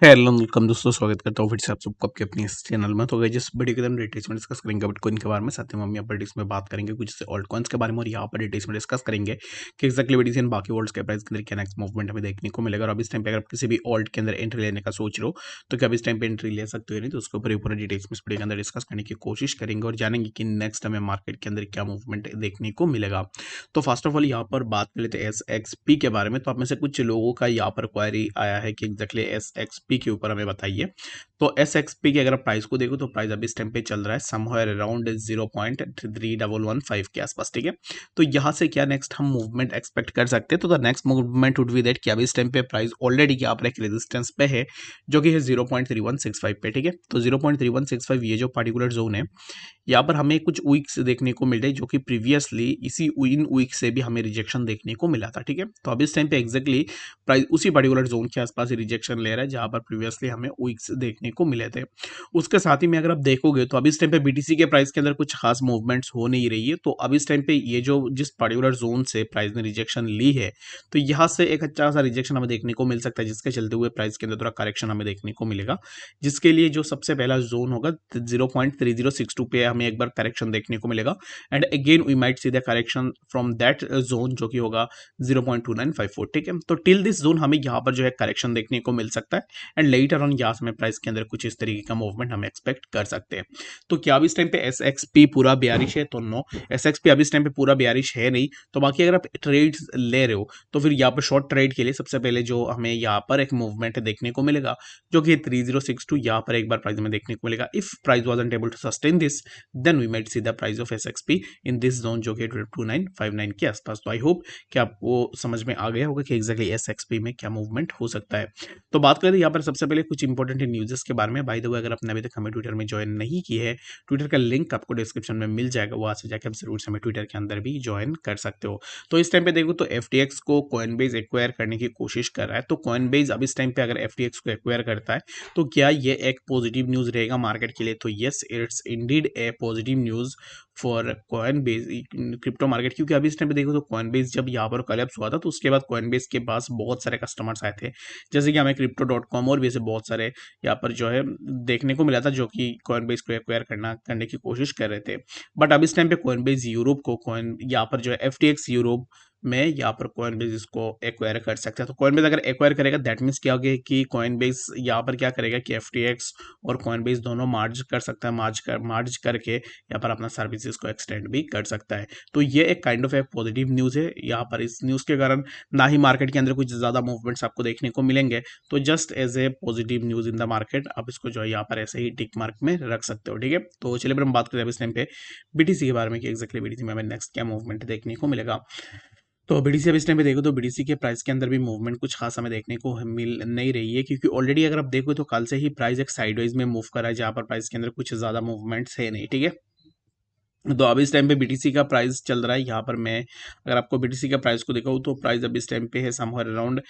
Hello welcome दोस्तों, स्वागत करता हूँ फिर से आप सबको आपके अपनी इस चैनल में। तो गाइस जिस वीडियो के अंदर डिटेल्स में डिस्कस करेंगे बिटकॉइन के बारे में, साथ ही में हम यहाँ पर डिटेल्स में बात करेंगे कुछ जैसे ऑल्ट कॉइन्स के बारे में, और यहाँ पर डिटेल्स में डिस्कस करेंगे कि एक्जैक्टली BTC बाकी वर्ल्ड्स के प्राइस के अंदर क्या नेक्स्ट मूवमेंट हमें देखने को मिलेगा। और अब इस टाइम पे अगर आप किसी भी ऑल्ट के अंदर एंट्री लेने का सोच रहे हो तो क्या आप इस टाइम पे एंट्री ले सकते हो नहीं, तो उसके ऊपर पूरा डिटेल्स में इस वीडियो के अंदर डिस्कस करने की कोशिश करेंगे और जानेंगे कि नेक्स्ट हमें मार्केट के अंदर क्या मूवमेंट देखने को मिलेगा। तो फर्स्ट ऑफ ऑल यहाँ पर बात कर लेते हैं SXP के बारे में। तो आप में से कुछ लोगों का यहाँ पर क्वायरी आया है कि एक्जैक्टली SXP के ऊपर हमें बताइए। तो SXP की अगर आप प्राइस को देखो तो प्राइस अभी इस टाइम पे चल रहा है समवेयर अराउंड 0.3115 के आसपास, ठीक है। तो यहाँ से क्या नेक्स्ट हम मूवमेंट एक्सपेक्ट कर सकते हैं, तो the next movement would be that कि अभी इस टाइम पे प्राइस ऑलरेडी यहाँ पर एक रेजिस्टेंस पे है जो कि है 0.3165 पे, ठीक है। तो 0.3165 ये जो पर्टिकुलर जोन है, यहाँ पर हमें कुछ वीक्स देखने को मिल रहे जो कि प्रीवियसली इसी इन वीक से भी हमें रिजेक्शन देखने को मिला था, ठीक है। तो अब इस टाइम पे एक्जैक्टली प्राइस उसी पर्टिकुलर जोन के आसपास रिजेक्शन ले रहा है जहां पर प्रीवियसली हमें वीक्स देखने को मिले थे। उसके साथ ही में अगर आप देखोगे तो अब इस टाइम पे BTC के प्राइस के अंदर कुछ खास मूवमेंट्स हो नहीं रही है। तो अब इस टाइम पे ये जो जिस पर्टिकुलर जोन से प्राइस ने रिजेक्शन ली है, तो यहाँ से एक अच्छा सा रिजेक्शन हमें देखने को मिल सकता है, जिसके चलते हुए प्राइस के अंदर थोड़ा करेक्शन हमें देखने को मिलेगा, जिसके लिए जो सबसे पहला जोन होगा 0.3062 पे हमें एक बार करेक्शन देखने को मिलेगा। And again we might see the correction from that zone जो कि होगा 0.2954, ठीक है। तो टिल दिस जोन हमें यहाँ पर जो है करेक्शन देखने को मिल सकता है, एंड लेटर ऑन यहाँ से प्राइस के अंदर कुछ इस तरीके का मूवमेंट हम एक्सपेक्ट कर सकते हैं। तो क्या अब इस टाइम पे SXP पूरा बेयरिश है, तो नो, SXP अब इस टाइम पे पूरा बेयरिश है नहीं। तो बाकी अगर आप ट्रेड्स ले रहे हो तो फिर यहाँ पर शॉर्ट ट्रेड के लिए सबसे पहले जो हमें यहाँ पर एक मूवमेंट देखने को मिलेगा जो कि 3062, यहाँ पर एक बार प्राइस में देखने को मिलेगा। If price wasn't able to sustain this, then we might see the price of SXP in this zone जो कि 2959 के आसपास। तो आई होप कि आपको समझ में आ गया होगा कि एक्जैक्टली SXP में क्या मूवमेंट हो सकता है। तो बात करें यहाँ पर सबसे पहले कुछ इंपॉर्टेंट न्यूज़ के बारे में। बाय द वे, अगर आपने अभी तक हमें ट्विटर में ज्वाइन नहीं की है, ट्विटर का लिंक आपको डिस्क्रिप्शन में मिल जाएगा, वहां से जाकर आप जरूर से हमें ट्विटर के अंदर भी ज्वाइन कर सकते हो। तो इस टाइम पे देखो तो FTX को कॉइनबेस एक्वायर करने की कोशिश कर रहा है। तो कॉइनबेस अब इस टाइम पे अगर FTX को एक्वायर करता है तो क्या ये एक पॉजिटिव न्यूज़ रहेगा मार्केट के लिए? तो yes, it's Indeed A positive news for Coinbase crypto market, क्योंकि अभी इस टाइम पे देखो तो कॉइनबेस जब यहाँ पर कोलैप्स हुआ था तो उसके बाद कॉइनबेस के पास बहुत सारे कस्टमर्स आए थे, जैसे कि हमें Crypto.com और भी ऐसे बहुत सारे यहाँ पर जो है देखने को मिला था जो कि कॉइनबेस को एक्वायर करने की कोशिश कर रहे थे। बट अब इस टाइम पे कॉइनबेस यूरोप को कॉइन यहाँ पर जो है FTX यूरोप में यहाँ पर कॉइनबेस इसको एक्वायर कर सकता है। तो कॉइनबेस अगर एक्वायर करेगा दैट मीन्स क्या होगा कि कॉइनबेस यहाँ पर क्या करेगा कि FTX और कॉइनबेस दोनों मार्ज कर सकता है, मार्ज करके यहाँ पर अपना सर्विसेज को एक्सटेंड भी कर सकता है। तो ये एक काइंड ऑफ एक पॉजिटिव न्यूज़ है। यहाँ पर इस न्यूज़ के कारण ना ही मार्केट के अंदर कुछ ज़्यादा मूवमेंट्स आपको देखने को मिलेंगे, तो just as a positive news in the market आप इसको जो है यहाँ पर ऐसे ही टिक मार्क में रख सकते हो, ठीक है। तो चलिए फिर हम बात करें अब इस टाइम पे BTC के बारे में कि एक्जैक्टली BTC में हमें नेक्स्ट क्या मूवमेंट देखने को मिलेगा। तो BTC अब इस टाइम पे देखो तो BTC के प्राइस के अंदर भी मूवमेंट कुछ खास हमें देखने को मिल नहीं रही है, क्योंकि ऑलरेडी अगर आप देखो तो कल से ही प्राइस एक साइडवेज में मूव कर रहा है जहाँ पर प्राइस के अंदर कुछ ज़्यादा मूवमेंट्स है नहीं, ठीक है। तो अब इस टाइम पे BTC का प्राइस चल रहा है, यहाँ पर मैं अगर आपको BTC का प्राइस को दिखाऊँ तो प्राइस अब इस टाइम पे है समवेयर अराउंड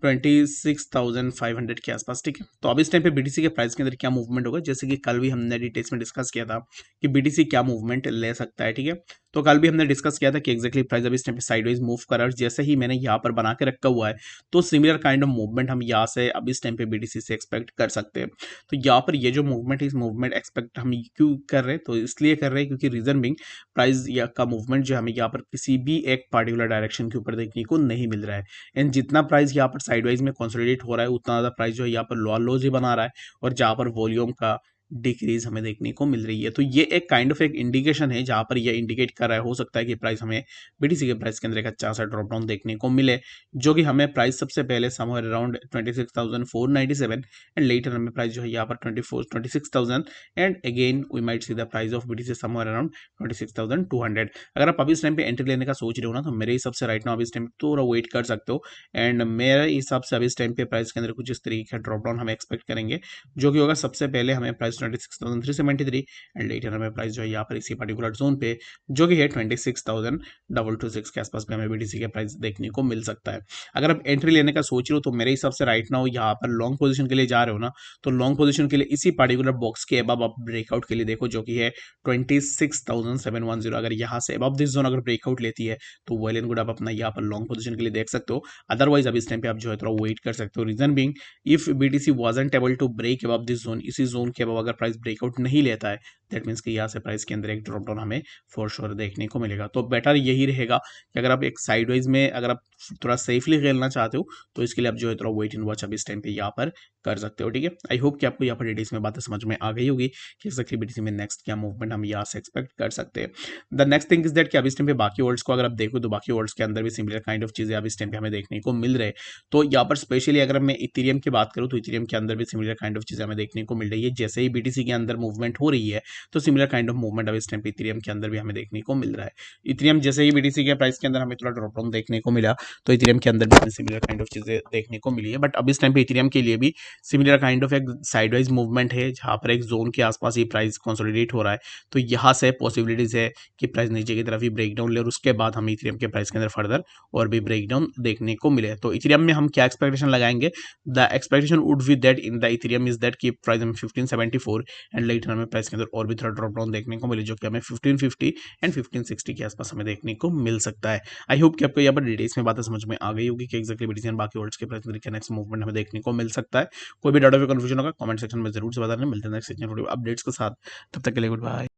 26,500 के आसपास, ठीक है। तो अब इस टाइम पे BTC के प्राइस के अंदर क्या मूवमेंट होगा, जैसे कि कल भी हमने डिटेल्स में डिस्कस किया था कि BTC क्या मूवमेंट ले सकता है, ठीक है। तो कल भी हमने डिस्कस किया था कि एक्जैक्टली प्राइस अब इस टाइम पे साइडवेज मूव कर रहा है, जैसे ही मैंने यहाँ पर बना के रखा हुआ है तो सिमिलर काइंड ऑफ मूवमेंट हम यहाँ से अब इस टाइम पे BTC से एक्सपेक्ट कर सकते हैं। तो यहाँ पर ये जो मूवमेंट है, इस मूवमेंट एक्सपेक्ट हम क्यों कर रहे हैं, तो इसलिए कर रहे हैं क्योंकि रीजन बिंग प्राइस या का मूवमेंट जो हमें यहाँ पर किसी भी एक पार्टिकुलर डायरेक्शन के ऊपर देखने को नहीं मिल रहा है। एंड जितना प्राइस यहाँ पर साइडवाइज में कंसोलिडेट हो रहा है उतना ज़्यादा प्राइस जो है यहाँ पर लोअर लोज ही बना रहा है, और जहाँ पर वॉल्यूम का डिक्रीज हमें देखने को मिल रही है। तो ये एक काइंड ऑफ एक इंडिकेशन है जहां पर ये इंडिकेट कर रहा है हो सकता है कि प्राइस हमें BTC के प्राइस के अंदर एक अच्छा सा ड्रॉप डाउन देखने को मिले, जो कि हमें प्राइस सबसे पहले समवेयर अराउंड 26,497 एंड लेटर हमें प्राइस जो है यहाँ पर 26,000 and again we might see the price of BTC somewhere around 26,200। अगर आप अभी इस टाइम पे एंट्री लेने का सोच रहे हो ना, तो मेरे हिसाब से राइट नाउ अभी इस टाइम थोड़ा वेट कर सकते हो। एंड मेरे हिसाब से अभी इस टाइम पे प्राइस के अंदर कुछ इस तरीके का ड्रॉप डाउन हम एक्सपेक्ट करेंगे, जो कि होगा सबसे पहले हमें प्राइस 26,373 एंड लेटर हमें प्राइस जो है यहाँ पर इसी पर्टिकुलर जोन पे जो कि है 26,226 के आसपास भी हमें बीटीसी के प्राइस देखने को मिल सकता है। अगर आप एंट्री लेने का सोच रहे हो तो मेरे हिसाब से राइट नाउ यहाँ पर लॉन्ग पोजीशन के लिए जा रहे हो ना, तो लॉन्ग पोजीशन के लिए इसी पर्टिकुलर बॉक्स के अबव आप ब्रेकआउट के लिए देखो जो कि है 26,710। अगर यहाँ से अबव दिस जोन अगर ब्रेकआउट लेती है तो वेल एंड गुड, आप अपना यहाँ पर लॉन्ग पोजीशन के लिए देख सकते हो। अदरवाइज अब इस टाइम पे आप जो है थोड़ा वेट कर सकते हो। Reason being, if BTC wasn't able to break above this zone, इसी जोन के अबव अगर प्राइस ब्रेकआउट नहीं लेता है, दैट मीन्स कि यहाँ से प्राइस के अंदर एक ड्रॉप डाउन हमें फॉर श्योर देखने को मिलेगा। तो बेटर यही रहेगा कि अगर आप एक साइडवाइज में अगर आप थोड़ा सेफली खेलना चाहते हो तो इसके लिए आप जो है थोड़ा वेट एंड वॉच अब इस टाइम पे यहाँ पर कर सकते हो। ठीक है, आई होप कि आपको यहाँ पर डिटेल्स में बातें समझ में आ गई होगी कि एक्जैक्टली बीटीसी में नेक्स्ट क्या मूवमेंट हम यहाँ से एक्सपेक्ट कर सकते हैं। The next thing is that कि अब इस टाइम पे बाकी वर्ल्ड्स को अगर आप देखो तो बाकी वर्ल्ड्स के अंदर भी सिमिलर काइंड ऑफ चीजें अब इस टाइम पे हमें देखने को मिल रहे हैं। तो यहाँ पर स्पेशली अगर मैं इथेरियम की बात करूँ तो इथेरियम के अंदर भी सिमिलर काइंड ऑफ चीजें हमें देखने को मिल रही है। जैसे ही बीटीसी के अंदर मूवमेंट हो रही है तो सिमिलर काइंड ऑफ मूवमेंट अब इस टाइम पे इथेरियम के अंदर भी हमें देखने को मिल रहा है। इथेरियम जैसे ही बीटीसी के प्राइस के अंदर हमें थोड़ा ड्रॉप डाउन देखने को मिला तो इथेरियम के अंदर भी हमें सिमिलर काइंड ऑफ चीजें देखने को मिली है। बट अब इस टाइम पे इथेरियम के लिए भी सिमिलर काइंड ऑफ एक साइडवाइज मूवमेंट है जहां पर एक जोन के आसपास ही प्राइस कंसोलिडेट हो रहा है। तो यहाँ से पॉसिबिलिटीज है कि प्राइस नीचे की तरफ ही ब्रेकडाउन ले और उसके बाद हम इथेरियम के प्राइस के अंदर फर्दर और भी ब्रेकडाउन देखने को मिले। तो इथेरियम में हम क्या एक्सपेक्टेशन लगाएंगे? The expectation would be that in the Ethereum is that कि प्राइस हमें 1574 एंड लेटर हमें प्राइस के अंदर और भी थोड़ा ड्रॉप डाउन देखने को मिले जो कि हमें 1550 एंड 1560 के आसपास हमें देखने को मिल सकता है। आई होप कि आपको यहाँ पर डिटेल्स में बातें समझ में आ गई होगी कि एक्जैक्टली बीटीसी एंड बाकी वर्ल्ड्स के प्राइस में नेक्स्ट मूवमेंट हमें देखने को मिल सकता है। कोई भी डाउट या कंफ्यूजन होगा कमेंट सेक्शन में जरूर से बताना। मिलते हैं नेक्स्ट अपडेट्स के साथ, तब तक के लिए गुड बाय।